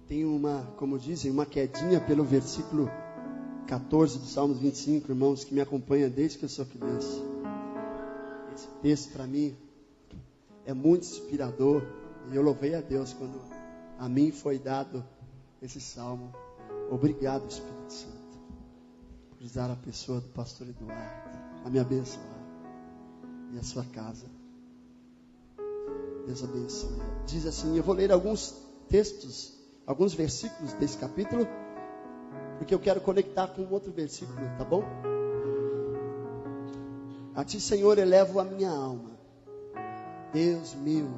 tenho como dizem, uma quedinha pelo versículo 14 do Salmos 25, irmãos, que me acompanha desde que eu sou criança. Esse texto para mim é muito inspirador, e eu louvei a Deus quando a mim foi dado esse salmo. Obrigado, Espírito Santo, por usar a pessoa do pastor Eduardo a me abençoar e a sua casa. Deus abençoe. Diz assim, eu vou ler alguns textos, alguns versículos desse capítulo, porque eu quero conectar com outro versículo, tá bom? A ti, Senhor, elevo a minha alma. Deus meu,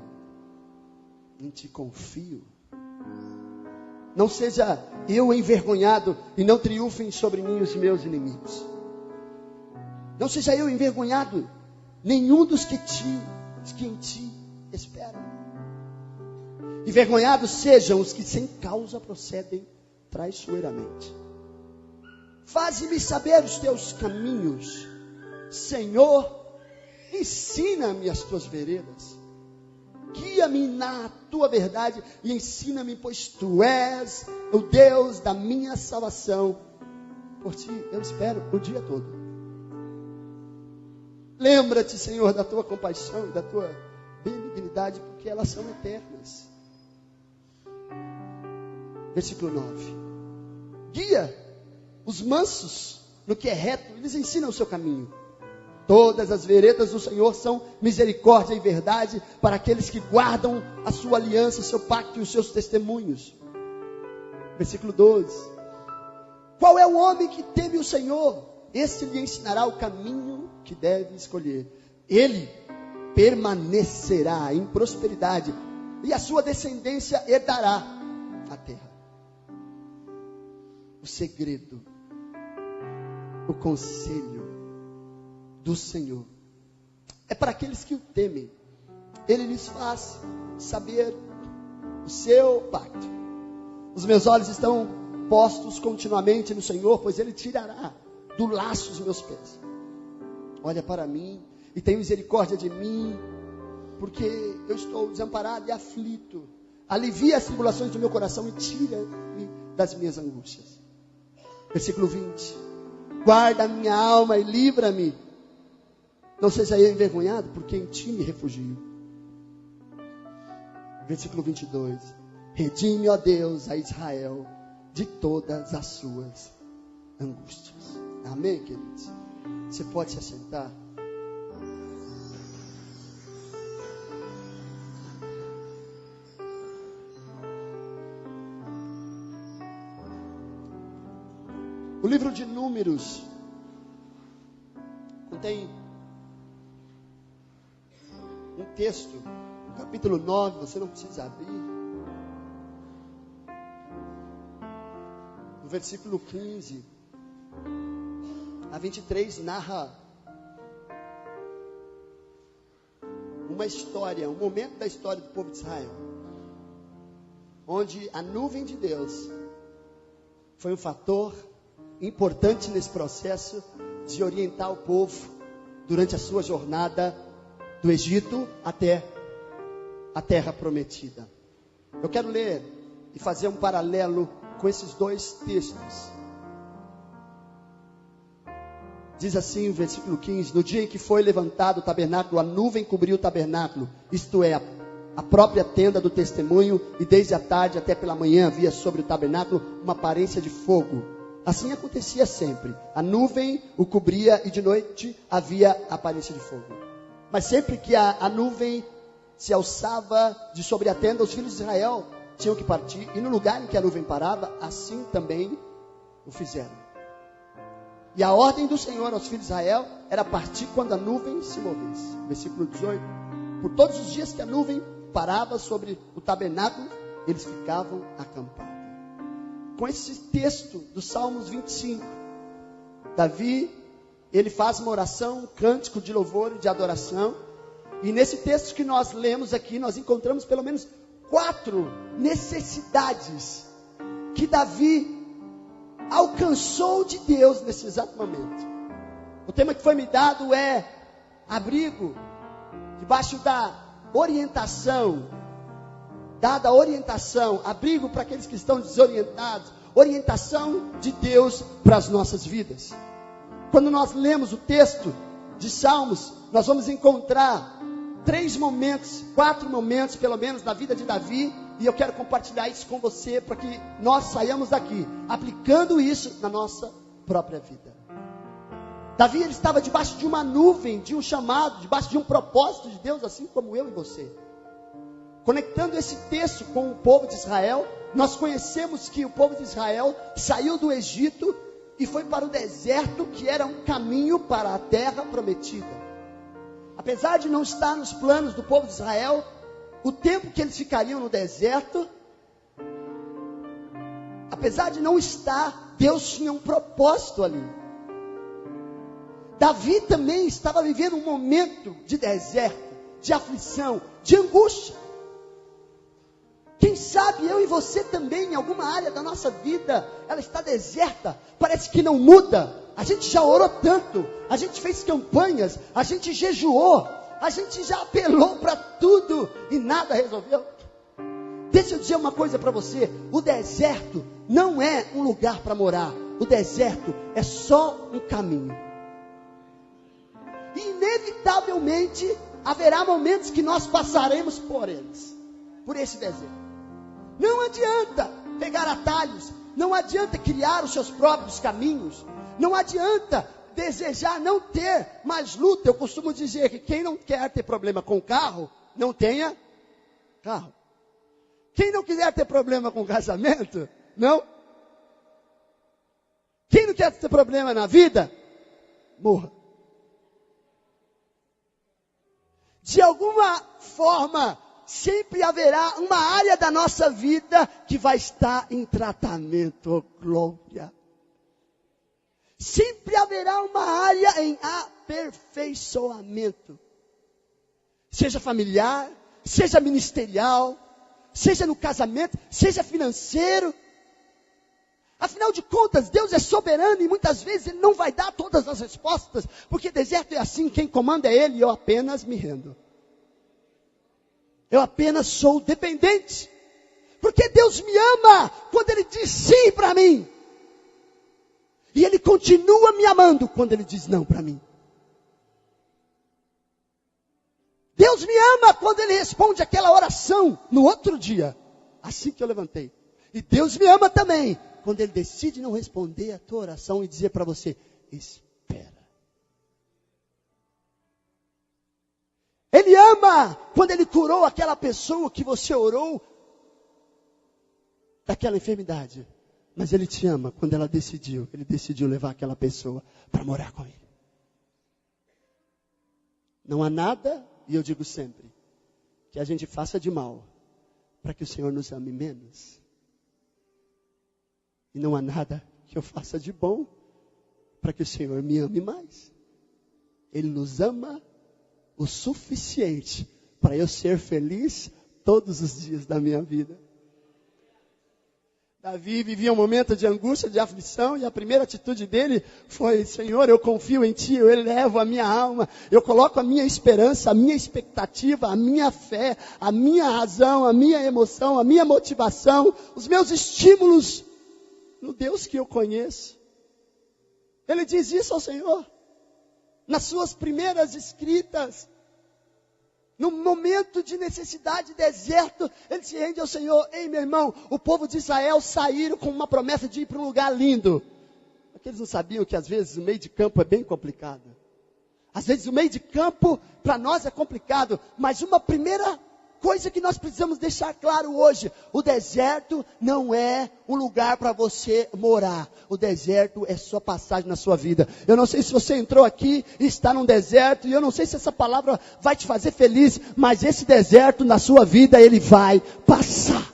em ti confio. Não seja eu envergonhado e não triunfem sobre mim os meus inimigos. Não seja eu envergonhado, nenhum dos que em ti esperam. Envergonhados sejam os que sem causa procedem traiçoeiramente. Faze-me saber os teus caminhos, Senhor, ensina-me as tuas veredas. Guia-me na tua verdade e ensina-me, pois tu és o Deus da minha salvação. Por ti eu espero o dia todo. Lembra-te, Senhor, da tua compaixão e da tua benignidade, porque elas são eternas. Versículo 9. Guia os mansos no que é reto, eles ensinam o seu caminho. Todas as veredas do Senhor são misericórdia e verdade para aqueles que guardam a sua aliança, o seu pacto e os seus testemunhos. Versículo 12. Qual é o homem que teme o Senhor? Esse lhe ensinará o caminho que deve escolher. Ele permanecerá em prosperidade e a sua descendência herdará a terra. O segredo, o conselho do Senhor é para aqueles que o temem. Ele lhes faz saber o seu pacto. Os meus olhos estão postos continuamente no Senhor, pois Ele tirará do laço os meus pés. Olha para mim e tem misericórdia de mim, porque eu estou desamparado e aflito. Alivia as tribulações do meu coração e tira-me das minhas angústias. Versículo 20. Guarda a minha alma e livra-me. Não seja eu envergonhado, porque em ti me refugio. Versículo 22. Redime, ó Deus, a Israel de todas as suas angústias. Amém, queridos? Você pode se assentar? O livro de Números contém um texto, no capítulo 9, você não precisa abrir. No versículo 15 a 23 narra uma história, um momento da história do povo de Israel, onde a nuvem de Deus foi um fator importante nesse processo de orientar o povo durante a sua jornada do Egito até a terra prometida. Eu quero ler e fazer um paralelo com esses dois textos. Diz assim o versículo 15: no dia em que foi levantado o tabernáculo, a nuvem cobriu o tabernáculo, isto é, a própria tenda do testemunho, e desde a tarde até pela manhã havia sobre o tabernáculo uma aparência de fogo. Assim acontecia sempre. A nuvem o cobria e de noite havia a aparência de fogo. Mas sempre que a nuvem se alçava de sobre a tenda, os filhos de Israel tinham que partir. E no lugar em que a nuvem parava, assim também o fizeram. E a ordem do Senhor aos filhos de Israel era partir quando a nuvem se movesse. Versículo 18. Por todos os dias que a nuvem parava sobre o tabernáculo, eles ficavam acampados. Com esse texto do Salmos 25, Davi, ele faz uma oração, um cântico de louvor e de adoração. E nesse texto que nós lemos aqui, nós encontramos pelo menos 4 necessidades que Davi alcançou de Deus nesse exato momento. O tema que foi me dado é abrigo, debaixo da orientação dada a orientação, abrigo para aqueles que estão desorientados, orientação de Deus para as nossas vidas. Quando nós lemos o texto de Salmos, nós vamos encontrar 3 momentos, 4 momentos pelo menos da vida de Davi, e eu quero compartilhar isso com você, para que nós saiamos daqui, aplicando isso na nossa própria vida. Davi, ele estava debaixo de uma nuvem, de um chamado, debaixo de um propósito de Deus, assim como eu e você. Conectando esse texto com o povo de Israel, nós conhecemos que o povo de Israel saiu do Egito e foi para o deserto, que era um caminho para a terra prometida. Apesar de não estar nos planos do povo de Israel, o tempo que eles ficariam no deserto, apesar de não estar, Deus tinha um propósito ali. Davi também estava vivendo um momento de deserto, de aflição, de angústia. Quem sabe eu e você também, em alguma área da nossa vida, ela está deserta, parece que não muda. A gente já orou tanto, a gente fez campanhas, a gente jejuou, a gente já apelou para tudo e nada resolveu. Deixa eu dizer uma coisa para você: o deserto não é um lugar para morar, o deserto é só um caminho. E inevitavelmente haverá momentos que nós passaremos por eles, por esse deserto. Não adianta pegar atalhos, não adianta criar os seus próprios caminhos, não adianta desejar não ter mais luta. Eu costumo dizer que quem não quer ter problema com carro, não tenha carro. Quem não quiser ter problema com casamento, não. Quem não quer ter problema na vida, morra. De alguma forma, sempre haverá uma área da nossa vida que vai estar em tratamento, oh glória. Sempre haverá uma área em aperfeiçoamento. Seja familiar, seja ministerial, seja no casamento, seja financeiro. Afinal de contas, Deus é soberano e muitas vezes Ele não vai dar todas as respostas, porque deserto é assim, quem comanda é Ele e eu apenas me rendo. Eu apenas sou dependente, porque Deus me ama quando Ele diz sim para mim, e Ele continua me amando quando Ele diz não para mim. Deus me ama quando Ele responde aquela oração no outro dia, assim que eu levantei. E Deus me ama também quando Ele decide não responder a tua oração e dizer para você: espera. Ele ama quando Ele curou aquela pessoa que você orou daquela enfermidade. Mas Ele te ama quando Ele decidiu levar aquela pessoa para morar com Ele. Não há nada, e eu digo sempre, que a gente faça de mal para que o Senhor nos ame menos. E não há nada que eu faça de bom para que o Senhor me ame mais. Ele nos ama o suficiente para eu ser feliz todos os dias da minha vida. Davi vivia um momento de angústia, de aflição, e a primeira atitude dele foi: Senhor, eu confio em Ti, eu elevo a minha alma, eu coloco a minha esperança, a minha expectativa, a minha fé, a minha razão, a minha emoção, a minha motivação, os meus estímulos no Deus que eu conheço. Ele diz isso ao Senhor. Nas suas primeiras escritas, no momento de necessidade, deserto, ele se rende ao Senhor. Ei, meu irmão, o povo de Israel saíram com uma promessa de ir para um lugar lindo. Porque eles não sabiam que às vezes o meio de campo é bem complicado. Às vezes o meio de campo para nós é complicado, mas uma primeira coisa que nós precisamos deixar claro hoje: o deserto não é um lugar para você morar. O deserto é só passagem na sua vida. Eu não sei se você entrou aqui e está num deserto, e eu não sei se essa palavra vai te fazer feliz, mas esse deserto na sua vida, ele vai passar.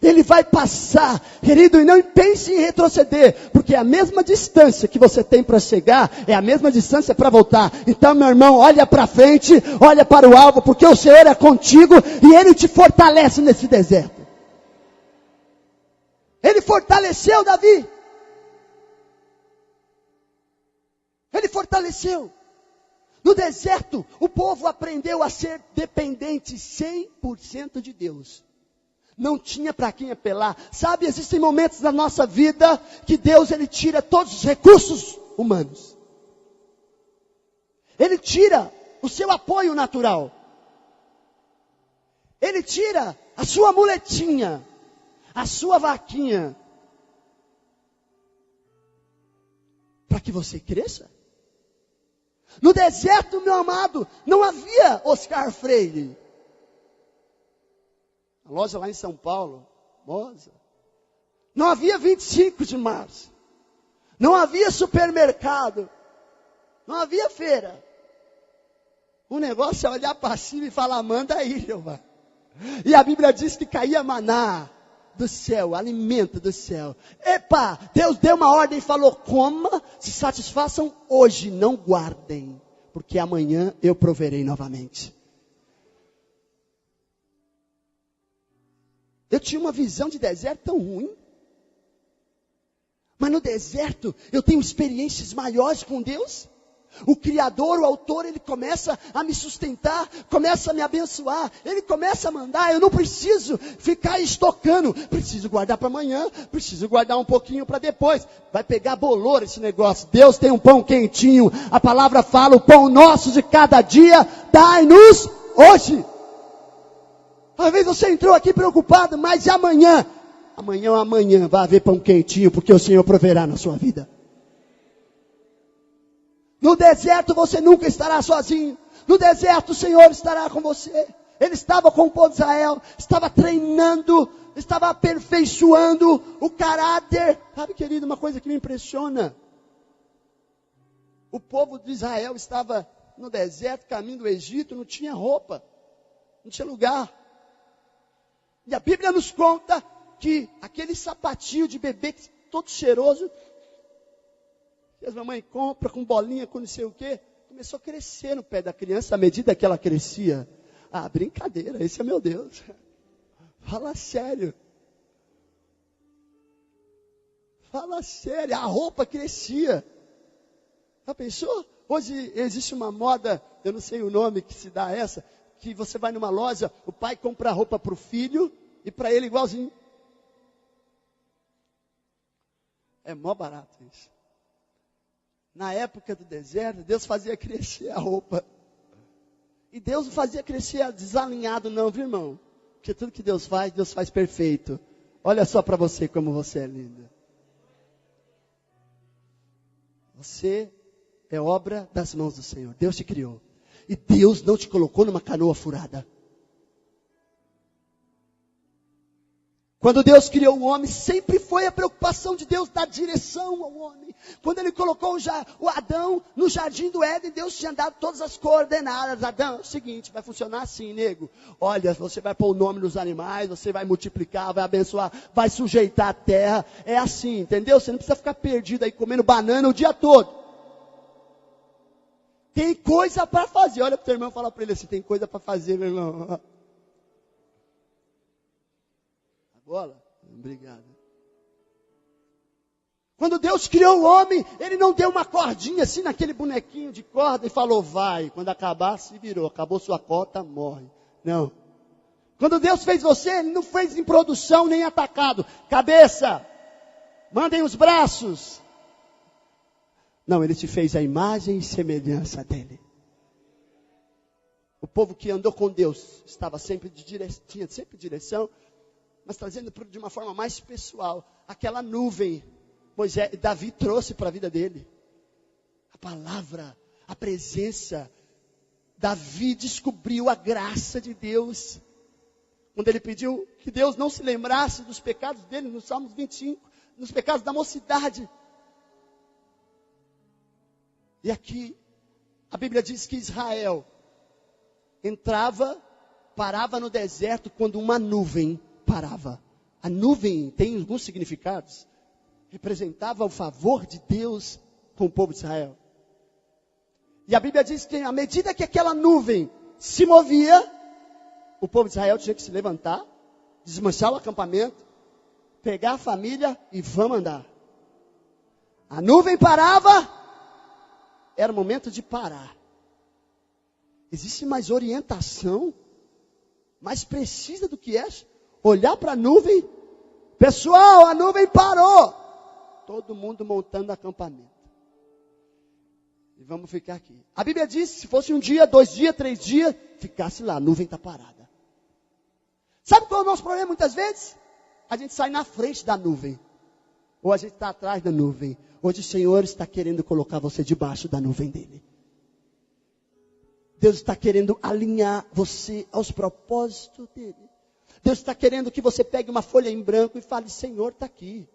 Ele vai passar, querido, e não pense em retroceder, porque a mesma distância que você tem para chegar, é a mesma distância para voltar. Então, meu irmão, olha para frente, olha para o alvo, porque o Senhor é contigo, e Ele te fortalece nesse deserto. Ele fortaleceu Davi. Ele fortaleceu. No deserto, o povo aprendeu a ser dependente 100% de Deus. Não tinha para quem apelar. Sabe, existem momentos na nossa vida que Deus, Ele tira todos os recursos humanos. Ele tira o seu apoio natural. Ele tira a sua muletinha, a sua vaquinha, para que você cresça. No deserto, meu amado, não havia Oscar Freire. A loja lá em São Paulo, famosa. Não havia 25 de março. Não havia supermercado. Não havia feira. O negócio é olhar para cima e falar, manda aí, Jeová. E a Bíblia diz que caía maná do céu, alimento do céu. Epa, Deus deu uma ordem e falou, coma, se satisfaçam hoje, não guardem, porque amanhã eu proverei novamente. Eu tinha uma visão de deserto tão ruim. Mas no deserto, eu tenho experiências maiores com Deus. O Criador, o Autor, Ele começa a me sustentar, começa a me abençoar, Ele começa a mandar, eu não preciso ficar estocando, preciso guardar para amanhã, preciso guardar um pouquinho para depois, vai pegar bolor esse negócio. Deus tem um pão quentinho, a palavra fala, o pão nosso de cada dia, dai-nos hoje. Talvez você entrou aqui preocupado, mas e amanhã? Amanhã vai haver pão quentinho, porque o Senhor proverá na sua vida. No deserto você nunca estará sozinho. No deserto o Senhor estará com você. Ele estava com o povo de Israel, estava treinando, estava aperfeiçoando o caráter. Sabe, querido, uma coisa que me impressiona. O povo de Israel estava no deserto, caminho do Egito, não tinha roupa, não tinha lugar. E a Bíblia nos conta que aquele sapatinho de bebê todo cheiroso, que as mamães compram com bolinha, com não sei o quê, começou a crescer no pé da criança à medida que ela crescia. Ah, brincadeira, esse é meu Deus. Fala sério. Fala sério, a roupa crescia. Já pensou? Hoje existe uma moda, eu não sei o nome que se dá a essa, que você vai numa loja, o pai compra roupa para o filho e para ele igualzinho. É mó barato isso. Na época do deserto, Deus fazia crescer a roupa. E Deus não fazia crescer desalinhado não, viu, irmão? Porque tudo que Deus faz perfeito. Olha só para você como você é linda. Você é obra das mãos do Senhor. Deus te criou. E Deus não te colocou numa canoa furada. Quando Deus criou o homem, sempre foi a preocupação de Deus dar direção ao homem. Quando Ele colocou o Adão no jardim do Éden, Deus tinha dado todas as coordenadas. Adão, é o seguinte, vai funcionar assim, nego. Olha, você vai pôr o nome nos animais, você vai multiplicar, vai abençoar, vai sujeitar a terra. É assim, entendeu? Você não precisa ficar perdido aí comendo banana o dia todo. Tem coisa para fazer. Olha para o teu irmão e fala para ele assim, tem coisa para fazer, meu irmão. Bola? Obrigado. Quando Deus criou o homem, Ele não deu uma cordinha assim naquele bonequinho de corda e falou, vai. Quando acabar, se virou. Acabou sua cota, morre. Não. Quando Deus fez você, Ele não fez em produção nem atacado. Cabeça, mandem os braços. Não, Ele te fez a imagem e semelhança dEle. O povo que andou com Deus estava sempre tinha sempre direção, mas trazendo de uma forma mais pessoal. Aquela nuvem, Davi trouxe para a vida dele. A palavra, a presença. Davi descobriu a graça de Deus. Quando ele pediu que Deus não se lembrasse dos pecados dele, no Salmos 25, nos pecados da mocidade. E aqui, a Bíblia diz que Israel parava no deserto quando uma nuvem parava. A nuvem tem alguns significados. Representava o favor de Deus com o povo de Israel. E a Bíblia diz que à medida que aquela nuvem se movia, o povo de Israel tinha que se levantar, desmanchar o acampamento, pegar a família e vamos andar. A nuvem parava, era o momento de parar. Existe mais orientação, mais precisa do que essa? Olhar para a nuvem, pessoal, a nuvem parou. Todo mundo montando acampamento. E vamos ficar aqui. A Bíblia diz, se fosse 1 dia, 2 dias, 3 dias, ficasse lá, a nuvem está parada. Sabe qual é o nosso problema muitas vezes? A gente sai na frente da nuvem. Ou a gente está atrás da nuvem. Hoje o Senhor está querendo colocar você debaixo da nuvem dele. Deus está querendo alinhar você aos propósitos dele. Deus está querendo que você pegue uma folha em branco e fale, Senhor, está aqui.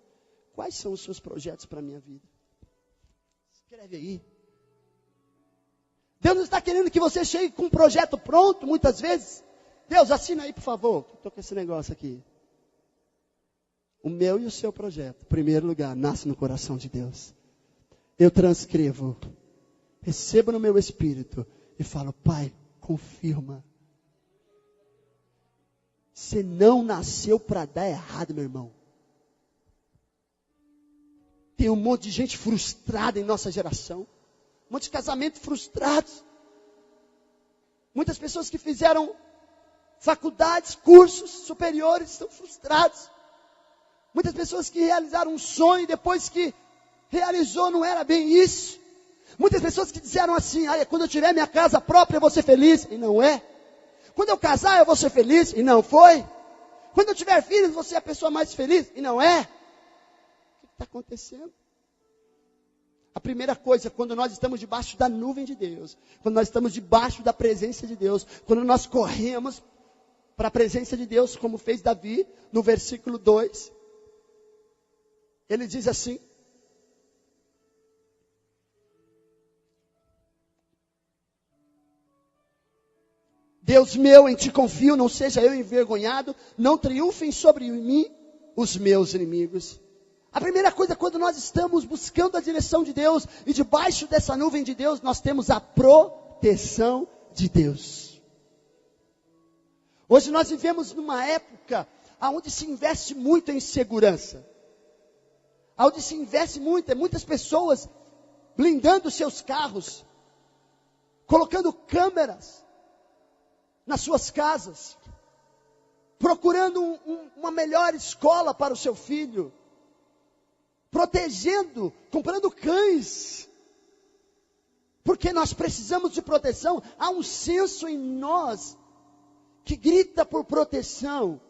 Quais são os seus projetos para a minha vida? Escreve aí. Deus não está querendo que você chegue com um projeto pronto, muitas vezes. Deus, assina aí, por favor. Estou com esse negócio aqui. O meu e o seu projeto, em primeiro lugar, nasce no coração de Deus. Eu transcrevo, recebo no meu espírito e falo, Pai, confirma. Você não nasceu para dar errado, meu irmão. Tem um monte de gente frustrada em nossa geração. Um monte de casamentos frustrados. Muitas pessoas que fizeram faculdades, cursos superiores, estão frustrados. Muitas pessoas que realizaram um sonho e depois que realizou não era bem isso. Muitas pessoas que disseram assim, quando eu tiver minha casa própria eu vou ser feliz. E não é. Quando eu casar eu vou ser feliz. E não foi. Quando eu tiver filhos eu vou ser a pessoa mais feliz. E não é. O que está acontecendo? A primeira coisa, quando nós estamos debaixo da nuvem de Deus, quando nós estamos debaixo da presença de Deus, quando nós corremos para a presença de Deus, como fez Davi, no versículo 2, ele diz assim, Deus meu, em ti confio, não seja eu envergonhado, não triunfem sobre mim os meus inimigos. A primeira coisa, quando nós estamos buscando a direção de Deus, e debaixo dessa nuvem de Deus, nós temos a proteção de Deus. Hoje nós vivemos numa época onde se investe muito em segurança. Onde se investe muito, muitas pessoas blindando seus carros, colocando câmeras nas suas casas, procurando uma melhor escola para o seu filho, protegendo, comprando cães, porque nós precisamos de proteção. Há um senso em nós que grita por proteção.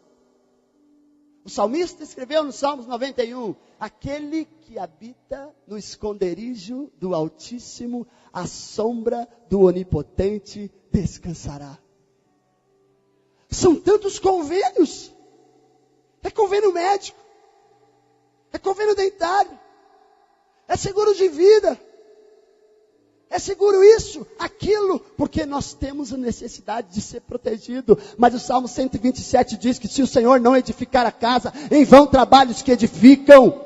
O salmista escreveu no Salmos 91, aquele que habita no esconderijo do Altíssimo, à sombra do Onipotente descansará. São tantos convênios. É convênio médico, é convênio dentário, é seguro de vida, é seguro isso, aquilo, porque nós temos a necessidade de ser protegido. Mas o Salmo 127 diz que se o Senhor não edificar a casa, em vão trabalhos que edificam.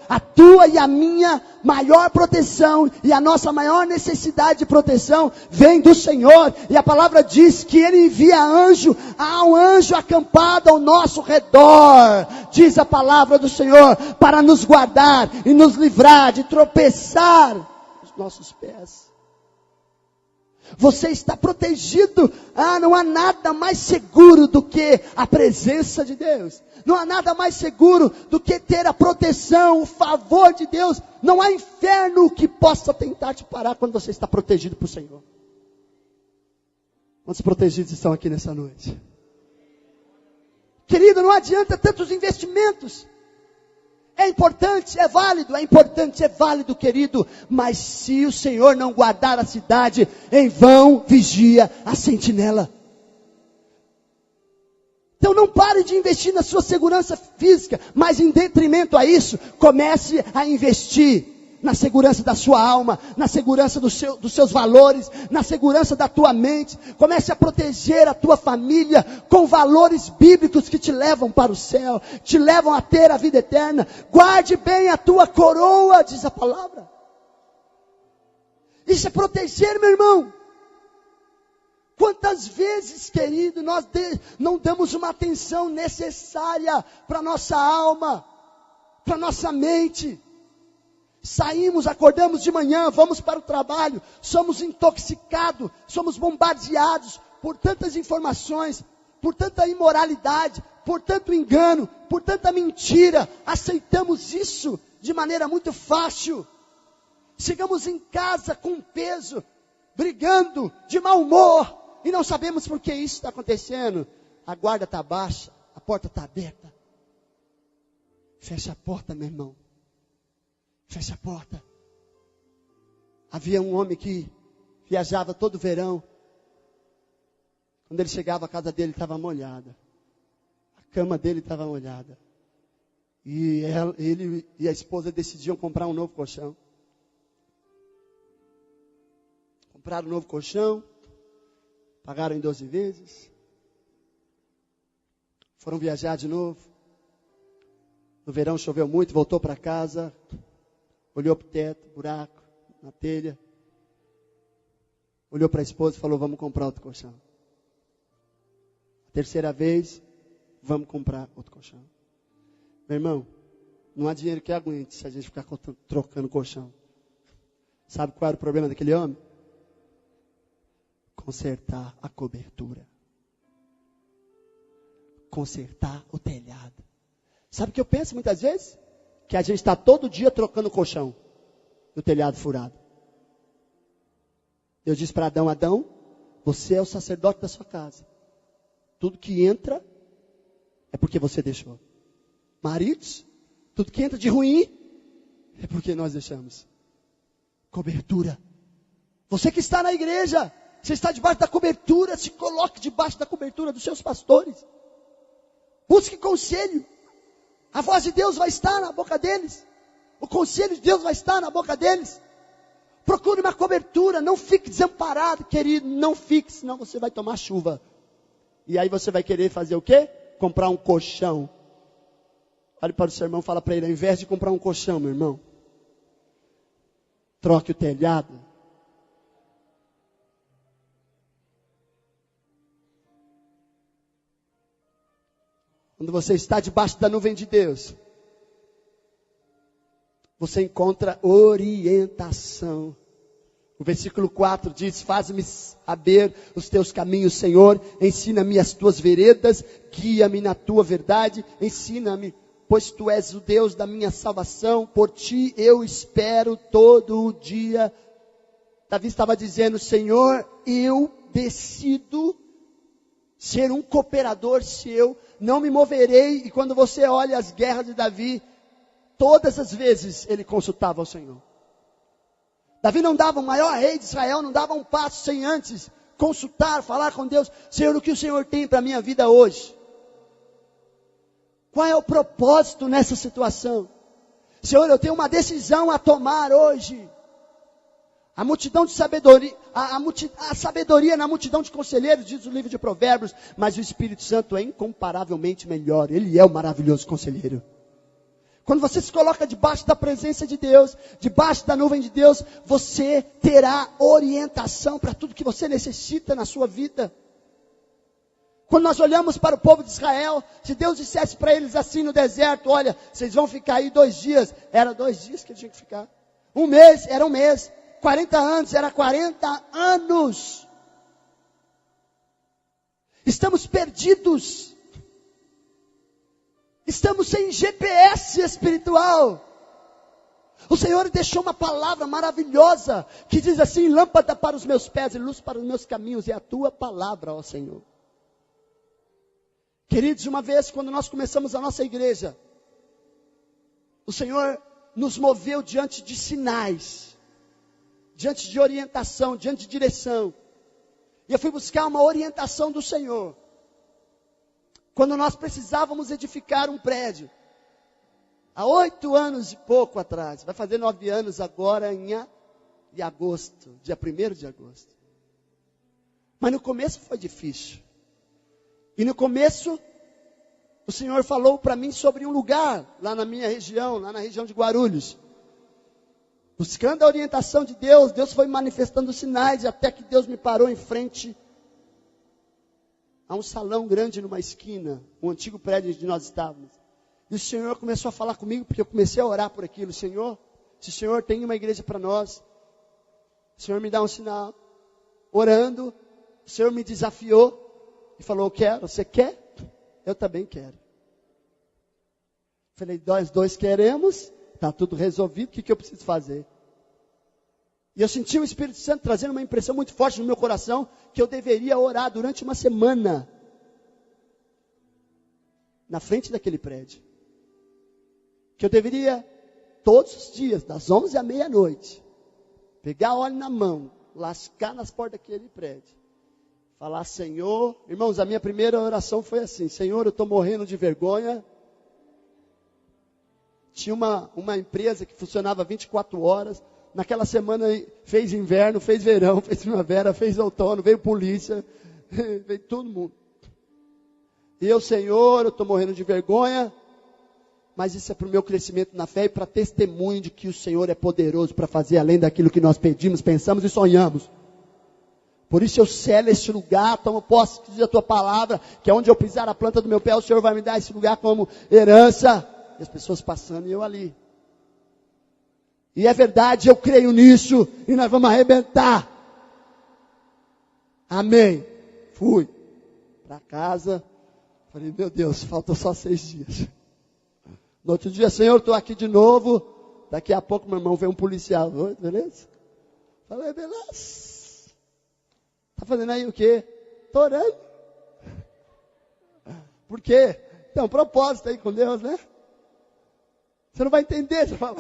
A tua e a minha maior proteção e a nossa maior necessidade de proteção vem do Senhor. E a palavra diz que Ele envia anjo, há um anjo acampado ao nosso redor, diz a palavra do Senhor, para nos guardar e nos livrar de tropeçar os nossos pés. Você está protegido. Não há nada mais seguro do que a presença de Deus. Não há nada mais seguro do que ter a proteção, o favor de Deus. Não há inferno que possa tentar te parar quando você está protegido por Senhor. Quantos protegidos estão aqui nessa noite? Querido, não adianta tantos investimentos. É importante, é válido, querido. Mas se o Senhor não guardar a cidade, em vão vigia a sentinela. Então não pare de investir na sua segurança física, mas em detrimento a isso, comece a investir na segurança da sua alma, na segurança dos seus valores, na segurança da tua mente. Comece a proteger a tua família com valores bíblicos que te levam para o céu, te levam a ter a vida eterna. Guarde bem a tua coroa, diz a palavra. Isso é proteger, meu irmão. Quantas vezes, querido, nós não damos uma atenção necessária para nossa alma, para nossa mente. Saímos, acordamos de manhã, vamos para o trabalho, somos intoxicados, somos bombardeados por tantas informações, por tanta imoralidade, por tanto engano, por tanta mentira. Aceitamos isso de maneira muito fácil. Chegamos em casa com peso, brigando, de mau humor, e não sabemos por que isso está acontecendo. A guarda está baixa, a porta está aberta. Fecha a porta, meu irmão. Fecha a porta. Havia um homem que viajava todo verão. Quando ele chegava, a casa dele estava molhada. A cama dele estava molhada. E ele e a esposa decidiam comprar um novo colchão. Compraram um novo colchão. Pagaram em 12 vezes. Foram viajar de novo. No verão choveu muito, voltou para casa. Olhou para o teto, buraco, na telha. Olhou para a esposa e falou, vamos comprar outro colchão. Terceira vez, vamos comprar outro colchão. Meu irmão, não há dinheiro que aguente se a gente ficar trocando colchão. Sabe qual era o problema daquele homem? Consertar a cobertura. Consertar o telhado. Sabe o que eu penso muitas vezes? Que a gente está todo dia trocando o colchão do telhado furado. Deus diz para Adão, Adão, você é o sacerdote da sua casa. Tudo que entra é porque você deixou. Maridos, tudo que entra de ruim é porque nós deixamos. Cobertura. Você que está na igreja, você está debaixo da cobertura, se coloque debaixo da cobertura dos seus pastores. Busque conselho. A voz de Deus vai estar na boca deles. O conselho de Deus vai estar na boca deles. Procure uma cobertura. Não fique desamparado, querido. Não fique, senão você vai tomar chuva. E aí você vai querer fazer o quê? Comprar um colchão. Olhe para o seu irmão e fala para ele, ao invés de comprar um colchão, meu irmão, troque o telhado. Quando você está debaixo da nuvem de Deus, você encontra orientação. O versículo 4 diz, faz-me saber os teus caminhos, Senhor, ensina-me as tuas veredas, guia-me na tua verdade, ensina-me, pois tu és o Deus da minha salvação, por ti eu espero todo o dia. Davi estava dizendo, Senhor, eu decido ser um cooperador seu, não me moverei. E quando você olha as guerras de Davi, todas as vezes ele consultava o Senhor. Davi não dava, o maior rei de Israel, não dava um passo sem antes consultar, falar com Deus. Senhor, o que o Senhor tem para a minha vida hoje? Qual é o propósito nessa situação? Senhor, eu tenho uma decisão a tomar hoje. A multidão de sabedoria, a sabedoria na multidão de conselheiros, diz o livro de Provérbios, mas o Espírito Santo é incomparavelmente melhor. Ele é o maravilhoso conselheiro. Quando você se coloca debaixo da presença de Deus, debaixo da nuvem de Deus, você terá orientação para tudo que você necessita na sua vida. Quando nós olhamos para o povo de Israel, se Deus dissesse para eles assim no deserto, olha, vocês vão ficar aí 2 dias, era 2 dias que eles tinham que ficar. 1 mês, era 1 mês. 40 anos, era 40 anos. Estamos perdidos. Estamos sem GPS espiritual. O Senhor deixou uma palavra maravilhosa, que diz assim, lâmpada para os meus pés e luz para os meus caminhos, é a tua palavra, ó Senhor. Queridos, uma vez quando nós começamos a nossa igreja, o Senhor nos moveu diante de sinais, diante de orientação, diante de direção. E eu fui buscar uma orientação do Senhor. Quando nós precisávamos edificar um prédio, há 8 anos e pouco atrás, vai fazer 9 anos agora em agosto, dia 1º de agosto. Mas no começo foi difícil. E no começo, o Senhor falou para mim sobre um lugar, lá na minha região, lá na região de Guarulhos. Buscando a orientação de Deus, Deus foi manifestando sinais, até que Deus me parou em frente a um salão grande numa esquina, um antigo prédio onde nós estávamos. E o Senhor começou a falar comigo, porque eu comecei a orar por aquilo. Senhor, Se o Senhor tem uma igreja para nós, o Senhor me dá um sinal. Orando, o Senhor me desafiou e falou, eu quero, você quer? Eu também quero. Falei, nós dois queremos, está tudo resolvido, o que eu preciso fazer? E eu senti o Espírito Santo trazendo uma impressão muito forte no meu coração, que eu deveria orar durante uma semana, na frente daquele prédio. Que eu deveria, todos os dias, das 11 à meia-noite, pegar óleo na mão, lascar nas portas daquele prédio. Falar, Senhor, irmãos, a minha primeira oração foi assim, Senhor, eu estou morrendo de vergonha. Tinha uma empresa que funcionava 24 horas, naquela semana fez inverno, fez verão, fez primavera, fez outono, veio polícia, veio todo mundo. E eu, Senhor, eu estou morrendo de vergonha, mas isso é para o meu crescimento na fé e para testemunho de que o Senhor é poderoso para fazer além daquilo que nós pedimos, pensamos e sonhamos. Por isso eu selo este lugar, tomo posse da tua palavra, que é onde eu pisar a planta do meu pé, o Senhor vai me dar esse lugar como herança. E as pessoas passando e eu ali. E é verdade, eu creio nisso, e nós vamos arrebentar. Amém. Fui para casa, falei, meu Deus, faltam só 6 dias. No outro dia, Senhor, estou aqui de novo. Daqui a pouco, meu irmão, veio um policial. Oi, beleza? Falei, beleza. Está fazendo aí o quê? Estou orando. Por quê? Tem um propósito aí com Deus, né? Você não vai entender, você fala.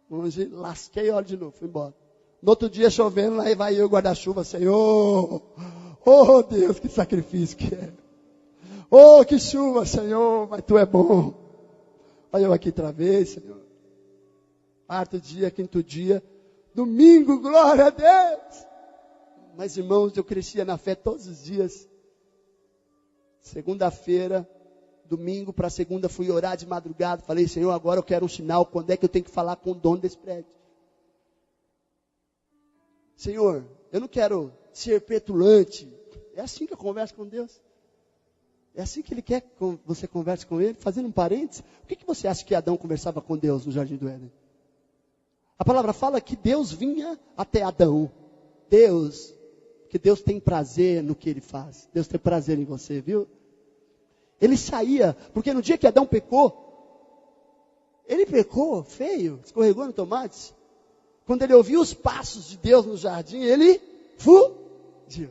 Hoje, lasquei óleo de novo, fui embora. No outro dia, chovendo, aí vai eu guarda-chuva, Senhor. Oh, Deus, que sacrifício que é. Oh, que chuva, Senhor, mas Tu é bom. Olha eu aqui outra vez, Senhor. 4º dia, 5º dia. Domingo, glória a Deus. Mas, irmãos, eu crescia na fé todos os dias. Segunda-feira, domingo para segunda, fui orar de madrugada. Falei, Senhor, agora eu quero um sinal. Quando é que eu tenho que falar com o dono desse prédio? Senhor, eu não quero ser petulante. É assim que eu converso com Deus. É assim que Ele quer que você converse com Ele. Fazendo um parênteses, o que você acha que Adão conversava com Deus no Jardim do Éden? A palavra fala que Deus vinha até Adão. Que Deus tem prazer no que Ele faz. Deus tem prazer em você, viu? Ele saía, porque no dia que Adão pecou, ele pecou feio, escorregou no tomate. Quando ele ouviu os passos de Deus no jardim, ele fugiu.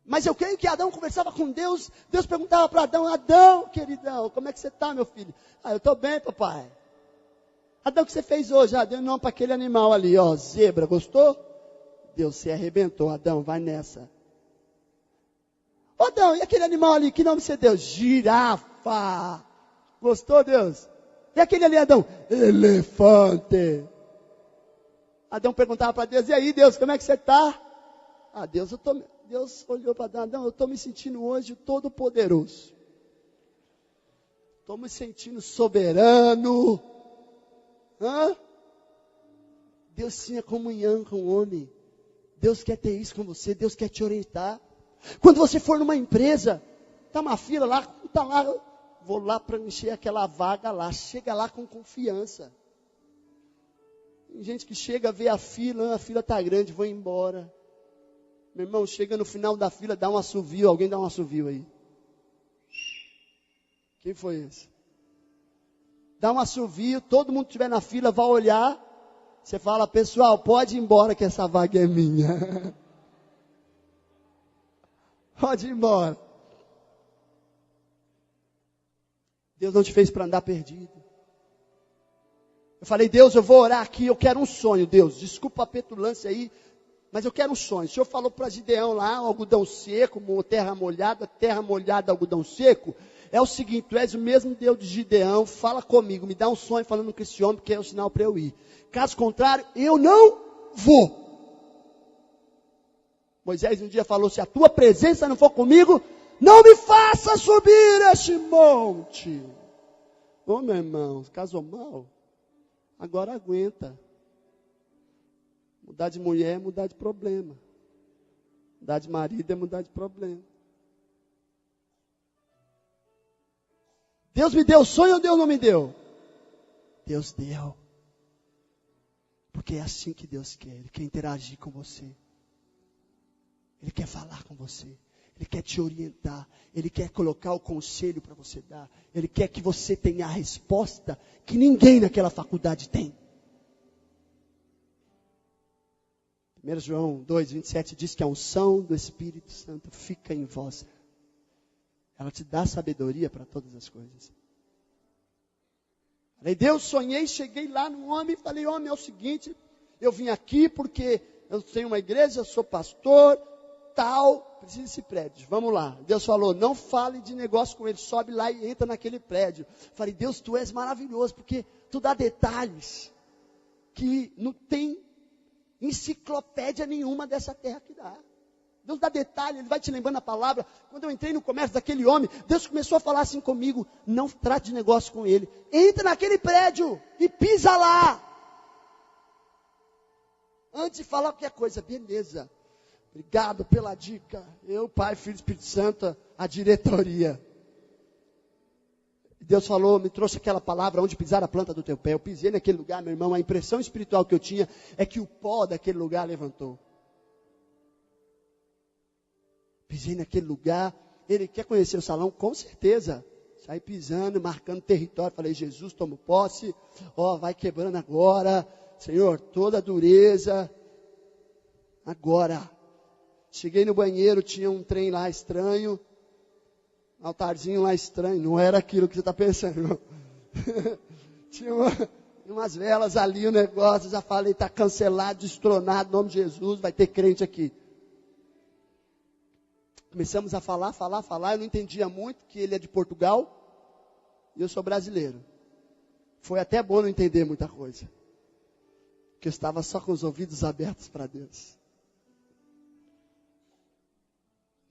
Mas eu creio que Adão conversava com Deus. Deus perguntava para Adão, Adão, queridão, como é que você está, meu filho? Eu estou bem, papai. Adão, o que você fez hoje? Deu um nome para aquele animal ali, ó, zebra, gostou? Deus se arrebentou, Adão, vai nessa. Ô Adão, e aquele animal ali, que nome você deu? Girafa. Gostou, Deus? E aquele ali, Adão? Elefante. Adão perguntava para Deus, e aí, Deus, como é que você está? Deus olhou para Adão, eu estou me sentindo hoje todo poderoso. Estou me sentindo soberano. Deus tinha comunhão com o homem. Deus quer ter isso com você, Deus quer te orientar. Quando você for numa empresa, está uma fila lá, está lá, vou lá preencher aquela vaga lá, chega lá com confiança. Tem gente que chega, vê a fila está grande, vou embora. Meu irmão, chega no final da fila, dá um assovio, alguém dá um assovio aí. Quem foi esse? Dá um assovio, todo mundo que estiver na fila vai olhar, você fala, pessoal, pode ir embora que essa vaga é minha. Pode ir embora. Deus não te fez para andar perdido. Eu falei, Deus, eu vou orar aqui, eu quero um sonho, Deus. Desculpa a petulância aí, mas eu quero um sonho. O Senhor falou para Gideão lá, algodão seco, terra molhada, algodão seco. É o seguinte, tu és o mesmo Deus de Gideão, fala comigo, me dá um sonho falando com esse homem, que é o sinal para eu ir. Caso contrário, eu não vou. Moisés um dia falou, se a tua presença não for comigo, não me faça subir este monte. Ô meu irmão, casou mal? Agora aguenta. Mudar de mulher é mudar de problema. Mudar de marido é mudar de problema. Deus me deu o sonho ou Deus não me deu? Deus deu. Porque é assim que Deus quer. Ele quer interagir com você. Ele quer falar com você. Ele quer te orientar. Ele quer colocar o conselho para você dar. Ele quer que você tenha a resposta que ninguém naquela faculdade tem. 1 João 2:27 diz que a unção do Espírito Santo fica em vós. Ela te dá sabedoria para todas as coisas. Falei, Deus, sonhei, cheguei lá no homem e falei, homem, é o seguinte, eu vim aqui porque eu tenho uma igreja, eu sou pastor, tal, preciso desse prédio, vamos lá. Deus falou, não fale de negócio com ele, sobe lá e entra naquele prédio. Falei, Deus, tu és maravilhoso, porque tu dá detalhes que não tem enciclopédia nenhuma dessa terra que dá. Deus dá detalhe, Ele vai te lembrando a palavra. Quando eu entrei no comércio daquele homem, Deus começou a falar assim comigo, não trate de negócio com ele. Entra naquele prédio e pisa lá. Antes de falar qualquer coisa, beleza. Obrigado pela dica. Eu, Pai, Filho e Espírito Santo, a diretoria. Deus falou, me trouxe aquela palavra, onde pisar a planta do teu pé. Eu pisei naquele lugar, meu irmão, a impressão espiritual que eu tinha é que o pó daquele lugar levantou. Pisei naquele lugar, ele quer conhecer o salão? Com certeza. Saí pisando, marcando território, falei, Jesus, tomo posse, ó, vai quebrando agora, Senhor, toda a dureza, agora. Cheguei no banheiro, tinha um trem lá estranho, um altarzinho lá estranho, não era aquilo que você está pensando. Tinha umas velas ali, o negócio, já falei, está cancelado, destronado, em nome de Jesus, vai ter crente aqui. Começamos a falar, eu não entendia muito, que ele é de Portugal, e eu sou brasileiro. Foi até bom não entender muita coisa, porque eu estava só com os ouvidos abertos para Deus.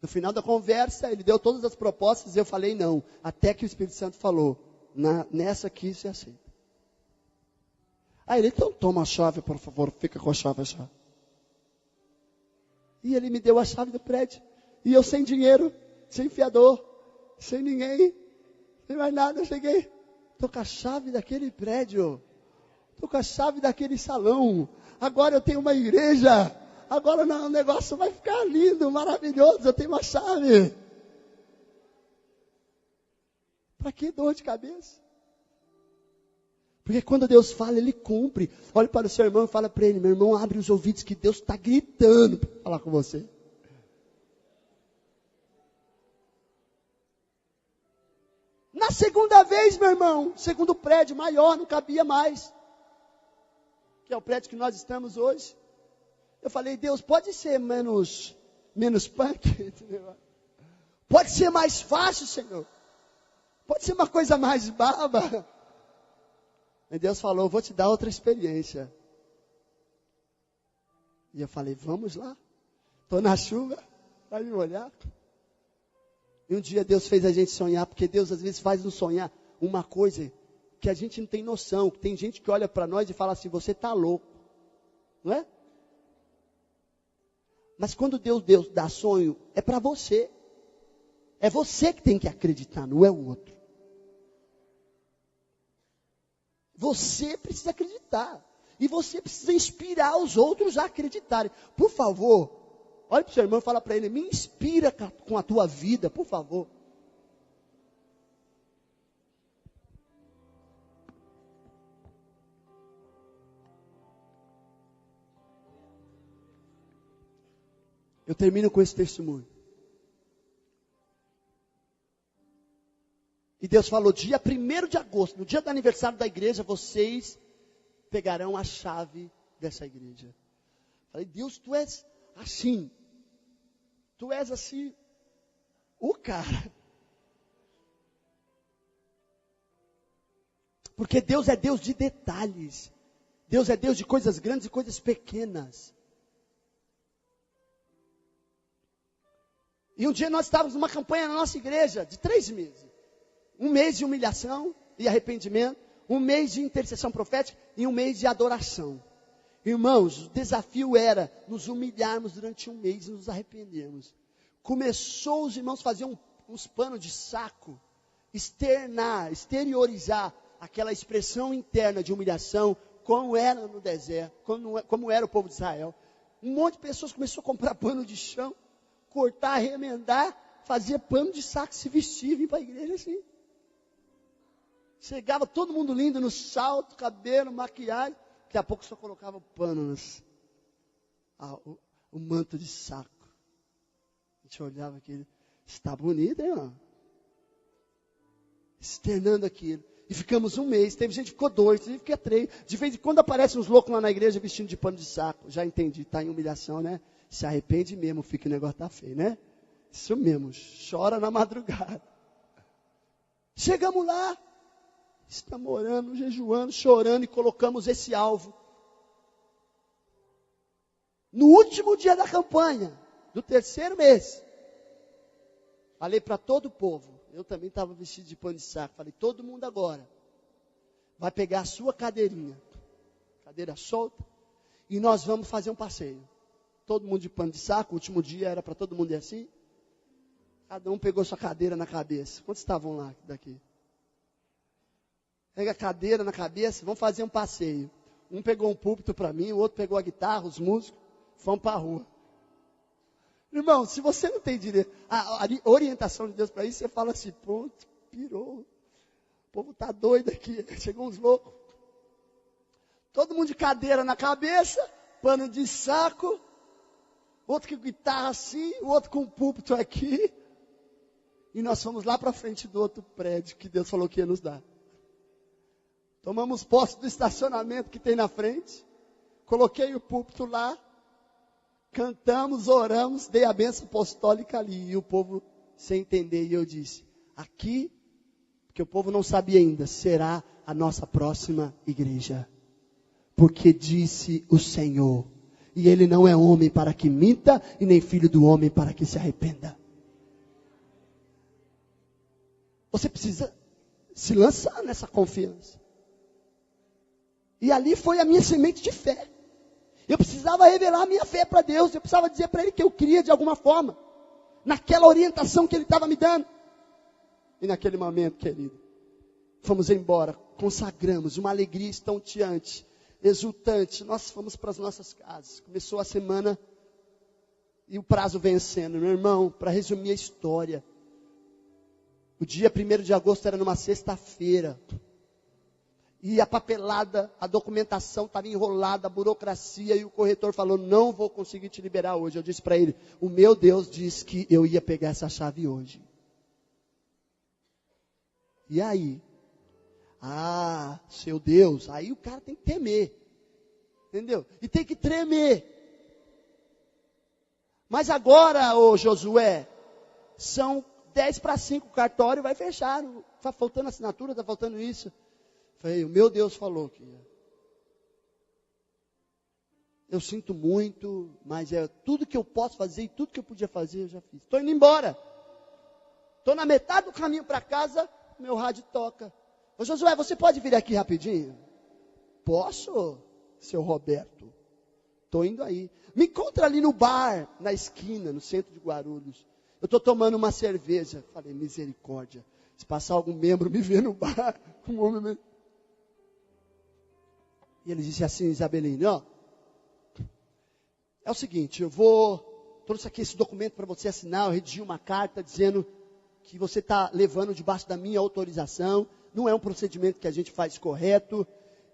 No final da conversa, ele deu todas as propostas, e eu falei não, até que o Espírito Santo falou, nessa aqui você aceita. Aí ele, então toma a chave, por favor, fica com a chave já. E ele me deu a chave do prédio. E eu sem dinheiro, sem fiador, sem ninguém, sem mais nada, eu cheguei. Estou com a chave daquele prédio, estou com a chave daquele salão. Agora eu tenho uma igreja, agora o negócio vai ficar lindo, maravilhoso, eu tenho uma chave. Para que dor de cabeça? Porque quando Deus fala, Ele cumpre. Olhe para o seu irmão e fala para ele, meu irmão, abre os ouvidos que Deus está gritando para falar com você. Na segunda vez, meu irmão, segundo prédio maior, não cabia mais. Que é o prédio que nós estamos hoje. Eu falei, Deus, pode ser menos punk? Pode ser mais fácil, Senhor? Pode ser uma coisa mais baba? E Deus falou, vou te dar outra experiência. E eu falei, vamos lá. Estou na chuva, vai me molhar. E um dia Deus fez a gente sonhar, porque Deus às vezes faz nos sonhar uma coisa que a gente não tem noção. Tem gente que olha para nós e fala assim, você está louco. Não é? Mas quando Deus dá sonho, é para você. É você que tem que acreditar, não é o outro. Você precisa acreditar. E você precisa inspirar os outros a acreditarem. Por favor, olha para o seu irmão e fala para ele, me inspira com a tua vida, por favor. Eu termino com esse testemunho. E Deus falou, dia 1º de agosto, no dia do aniversário da igreja, vocês pegarão a chave dessa igreja. Falei, Deus, tu és assim. Tu és assim, o cara. Porque Deus é Deus de detalhes. Deus é Deus de coisas grandes e coisas pequenas. E um dia nós estávamos numa campanha na nossa igreja, de 3 meses. 1 mês de humilhação e arrependimento, 1 mês de intercessão profética e 1 mês de adoração. Irmãos, o desafio era nos humilharmos durante 1 mês e nos arrependermos. Começou os irmãos a fazer uns panos de saco exteriorizar aquela expressão interna de humilhação, como era no deserto, como era o povo de Israel. Um monte de pessoas começou a comprar pano de chão, cortar, remendar, fazia pano de saco, se vestia, vir para a igreja assim. Chegava todo mundo lindo no salto, cabelo, maquiagem. Daqui a pouco só colocava o pano, o manto de saco. A gente olhava aquilo, está bonito, hein, irmão? Externando aquilo. E ficamos um mês, teve gente que ficou 2, teve gente que fica 3. De vez em quando aparecem uns loucos lá na igreja vestindo de pano de saco. Já entendi, está em humilhação, né? Se arrepende mesmo, fica o negócio tá feio, né? Isso mesmo, chora na madrugada. Chegamos lá, estamos orando, jejuando, chorando e colocamos esse alvo. No último dia da campanha, do 3º mês, falei para todo o povo, eu também estava vestido de pano de saco, falei, todo mundo agora vai pegar a sua cadeirinha, cadeira solta, e nós vamos fazer um passeio. Todo mundo de pano de saco, o último dia era para todo mundo ir assim. Cada um pegou sua cadeira na cabeça. Quantos estavam lá daqui? Pega a cadeira na cabeça, vamos fazer um passeio. Um pegou um púlpito para mim, o outro pegou a guitarra, os músicos, fomos para a rua. Irmão, se você não tem direito, a orientação de Deus para isso, você fala assim, pronto, pirou. O povo está doido aqui, chegou uns loucos. Todo mundo de cadeira na cabeça, pano de saco, outro com guitarra assim, o outro com púlpito aqui. E nós fomos lá para frente do outro prédio que Deus falou que ia nos dar. Tomamos posse do estacionamento que tem na frente. Coloquei o púlpito lá. Cantamos, oramos, dei a bênção apostólica ali. E o povo sem entender. E eu disse, aqui, porque o povo não sabia ainda, será a nossa próxima igreja. Porque disse o Senhor. E Ele não é homem para que minta, e nem filho do homem para que se arrependa. Você precisa se lançar nessa confiança. E ali foi a minha semente de fé. Eu precisava revelar a minha fé para Deus. Eu precisava dizer para Ele que eu cria de alguma forma. Naquela orientação que Ele estava me dando. E naquele momento, querido, fomos embora. Consagramos uma alegria estonteante, exultante. Nós fomos para as nossas casas. Começou a semana e o prazo vencendo. Meu irmão, para resumir a história. O dia 1º de agosto era numa sexta-feira. E a papelada, a documentação estava enrolada, a burocracia. E o corretor falou, não vou conseguir te liberar hoje. Eu disse para ele, o meu Deus disse que eu ia pegar essa chave hoje. E aí? Ah, seu Deus. Aí o cara tem que temer. Entendeu? E tem que tremer. Mas agora, ô Josué, são 10:45, o cartório vai fechar. Está faltando assinatura, está faltando isso. Falei, o meu Deus falou que eu sinto muito, mas é tudo que eu posso fazer e tudo que eu podia fazer eu já fiz. Estou indo embora. Estou na metade do caminho para casa, meu rádio toca. Ô Josué, você pode vir aqui rapidinho? Posso, seu Roberto. Estou indo aí. Me encontra ali no bar, na esquina, no centro de Guarulhos. Eu estou tomando uma cerveja. Falei, misericórdia. Se passar algum membro me ver no bar, um homem... E ele disse assim, Isabeline, ó, é o seguinte, trouxe aqui esse documento para você assinar, eu redigi uma carta dizendo que você está levando debaixo da minha autorização, não é um procedimento que a gente faz correto,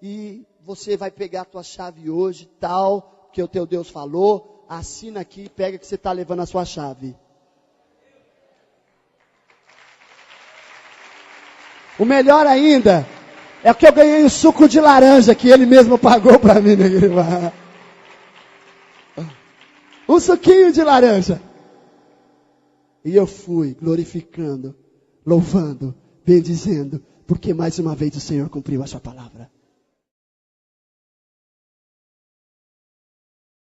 e você vai pegar a tua chave hoje, tal, que o teu Deus falou, assina aqui e pega que você está levando a sua chave. O melhor ainda... é que eu ganhei um suco de laranja que ele mesmo pagou para mim. Né? Um suquinho de laranja. E eu fui glorificando, louvando, bendizendo, porque mais uma vez o Senhor cumpriu a sua palavra.